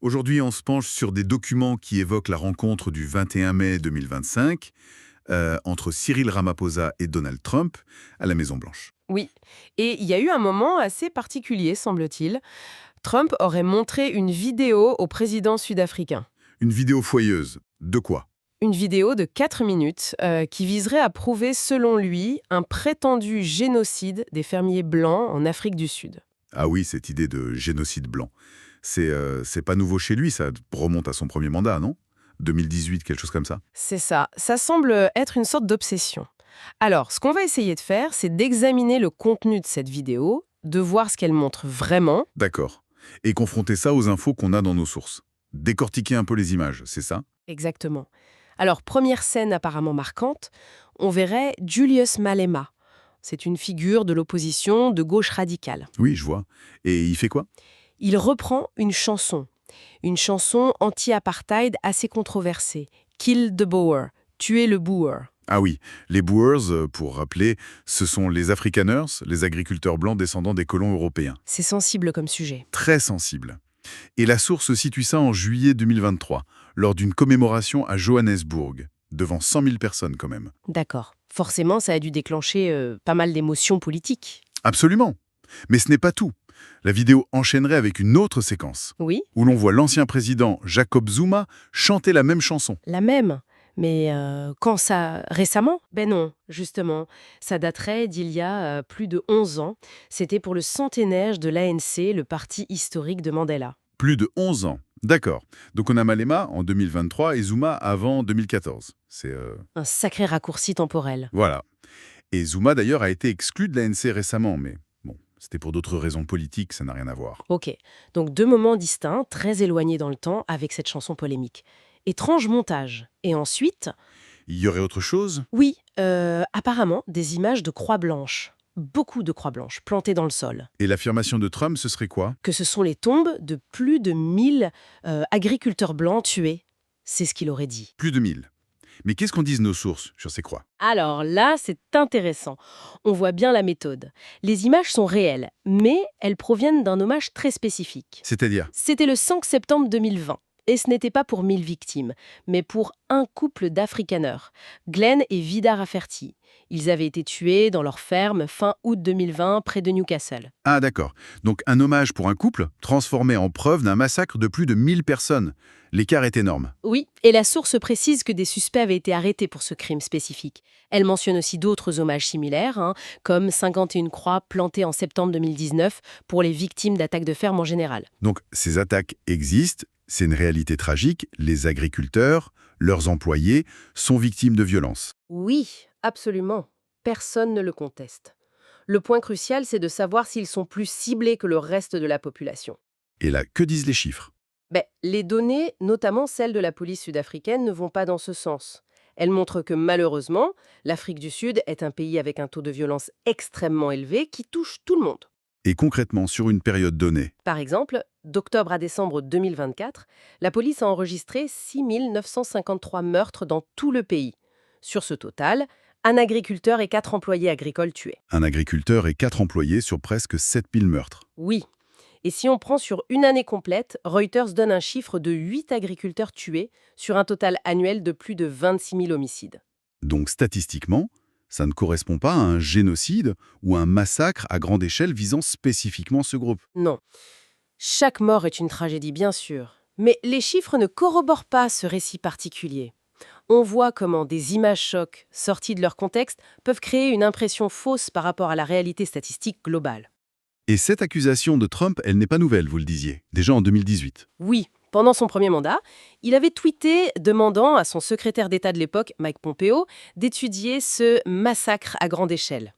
Aujourd'hui, on se penche sur des documents qui évoquent la rencontre du 21 mai 2025 entre Cyril Ramaphosa et Donald Trump à la Maison-Blanche. Oui. Et il y a eu un moment assez particulier, semble-t-il. Trump aurait montré une vidéo au président sud-africain. Une vidéo foyeuse. De quoi? Une vidéo de 4 minutes qui viserait à prouver, selon lui, un prétendu génocide des fermiers blancs en Afrique du Sud. Ah oui, cette idée de génocide blanc. C'est pas nouveau chez lui, ça remonte à son premier mandat, non? 2018, quelque chose comme ça. C'est ça. Ça semble être une sorte d'obsession. Alors, ce qu'on va essayer de faire, c'est d'examiner le contenu de cette vidéo, de voir ce qu'elle montre vraiment. D'accord. Et confronter ça aux infos qu'on a dans nos sources. Décortiquer un peu les images, c'est ça? Exactement. Alors, première scène apparemment marquante, on verrait Julius Malema. C'est une figure de l'opposition de gauche radicale. Oui, je vois. Et il fait quoi? Il reprend une chanson anti-apartheid assez controversée, Kill the Boer, tuer le Boer. Ah oui, les Boers, pour rappeler, ce sont les Afrikaners, les agriculteurs blancs descendants des colons européens. C'est sensible comme sujet. Très sensible. Et la source situe ça en juillet 2023, lors d'une commémoration à Johannesburg, devant 100 000 personnes quand même. D'accord. Forcément, ça a dû déclencher pas mal d'émotions politiques. Absolument. Mais ce n'est pas tout. La vidéo enchaînerait avec une autre séquence, Oui, où l'on voit l'ancien président Jacob Zuma chanter la même chanson. la même. Mais quand ça... Récemment? Ben non, justement. Ça daterait d'il y a plus de 11 ans. C'était pour le centenaire de l'ANC, le parti historique de Mandela. Plus de 11 ans. D'accord. Donc on a Malema en 2023 et Zuma avant 2014. Un sacré raccourci temporel. Voilà. Et Zuma d'ailleurs a été exclu de l'ANC récemment, mais bon, c'était pour d'autres raisons politiques, ça n'a rien à voir. Ok, donc deux moments distincts, très éloignés dans le temps, avec cette chanson polémique. Étrange montage. Et ensuite, Il y aurait autre chose? oui, apparemment, des images de croix blanches. Beaucoup de croix blanches plantées dans le sol. Et l'affirmation de Trump, ce serait quoi? Que ce sont les tombes de plus de 1000 agriculteurs blancs tués. C'est ce qu'il aurait dit. Plus de 1000. Mais qu'est-ce qu'en disent nos sources sur ces croix? Alors là, c'est intéressant. On voit bien la méthode. Les images sont réelles, mais elles proviennent d'un hommage très spécifique. C'est-à-dire? C'était le 5 septembre 2020. Et ce n'était pas pour 1000 victimes, mais pour un couple d'Afrikaners, Glenn et Vida Rafferty. Ils avaient été tués dans leur ferme fin août 2020 près de Newcastle. Ah d'accord. Donc un hommage pour un couple transformé en preuve d'un massacre de plus de 1000 personnes. L'écart est énorme. Oui, et la source précise que des suspects avaient été arrêtés pour ce crime spécifique. Elle mentionne aussi d'autres hommages similaires, comme 51 croix plantées en septembre 2019 pour les victimes d'attaques de ferme en général. Donc ces attaques existent, c'est une réalité tragique, les agriculteurs, leurs employés, sont victimes de violences. Oui, absolument. Personne ne le conteste. Le point crucial, c'est de savoir s'ils sont plus ciblés que le reste de la population. Et là, que disent les chiffres? Les données, notamment celles de la police sud-africaine, ne vont pas dans ce sens. Elles montrent que malheureusement, l'Afrique du Sud est un pays avec un taux de violence extrêmement élevé qui touche tout le monde. Et concrètement, sur une période donnée, Par exemple, d'octobre à décembre 2024, la police a enregistré 6 953 meurtres dans tout le pays. Sur ce total, un agriculteur et 4 employés agricoles tués. un agriculteur et 4 employés sur presque 7000 meurtres. Oui. Et si on prend sur une année complète, Reuters donne un chiffre de 8 agriculteurs tués sur un total annuel de plus de 26 000 homicides. Donc statistiquement, ça ne correspond pas à un génocide ou un massacre à grande échelle visant spécifiquement ce groupe. Non. Chaque mort est une tragédie, bien sûr. Mais les chiffres ne corroborent pas ce récit particulier. On voit comment des images chocs, sorties de leur contexte, peuvent créer une impression fausse par rapport à la réalité statistique globale. Et cette accusation de Trump, elle n'est pas nouvelle, vous le disiez, déjà en 2018. Oui, pendant son premier mandat, il avait tweeté demandant à son secrétaire d'État de l'époque, Mike Pompeo, d'étudier ce massacre à grande échelle.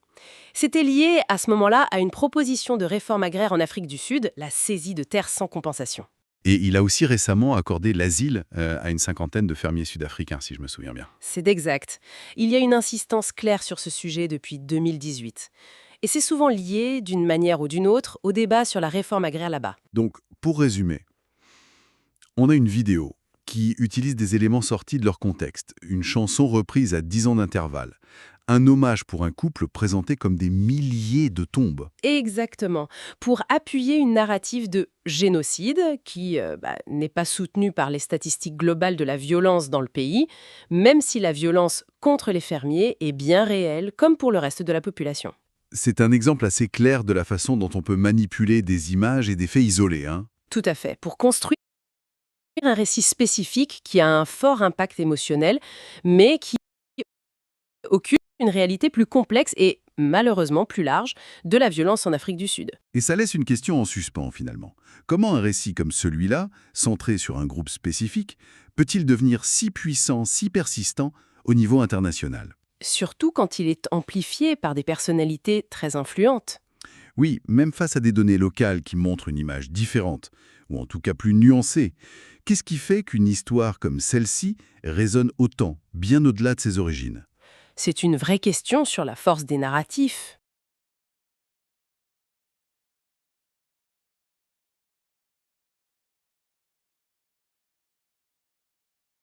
C'était lié à ce moment-là à une proposition de réforme agraire en Afrique du Sud, la saisie de terres sans compensation. Et il a aussi récemment accordé l'asile à une cinquantaine de fermiers sud-africains, si je me souviens bien. C'est exact. Il y a une insistance claire sur ce sujet depuis 2018. Et c'est souvent lié, d'une manière ou d'une autre, au débat sur la réforme agraire là-bas. Donc, pour résumer, on a une vidéo qui utilise des éléments sortis de leur contexte, une chanson reprise à 10 ans d'intervalle, Un hommage pour un couple présenté comme des milliers de tombes. Exactement. Pour appuyer une narrative de génocide qui n'est pas soutenue par les statistiques globales de la violence dans le pays, même si la violence contre les fermiers est bien réelle, comme pour le reste de la population. C'est un exemple assez clair de la façon dont on peut manipuler des images et des faits isolés, hein. Tout à fait. Pour construire un récit spécifique qui a un fort impact émotionnel, mais qui occulte une réalité plus complexe et malheureusement plus large de la violence en Afrique du Sud. Et ça laisse une question en suspens, finalement. Comment un récit comme celui-là, centré sur un groupe spécifique, peut-il devenir si puissant, si persistant au niveau international? Surtout quand il est amplifié par des personnalités très influentes. Oui, même face à des données locales qui montrent une image différente, ou en tout cas plus nuancée, qu'est-ce qui fait qu'une histoire comme celle-ci résonne autant, bien au-delà de ses origines? C'est une vraie question sur la force des narratifs.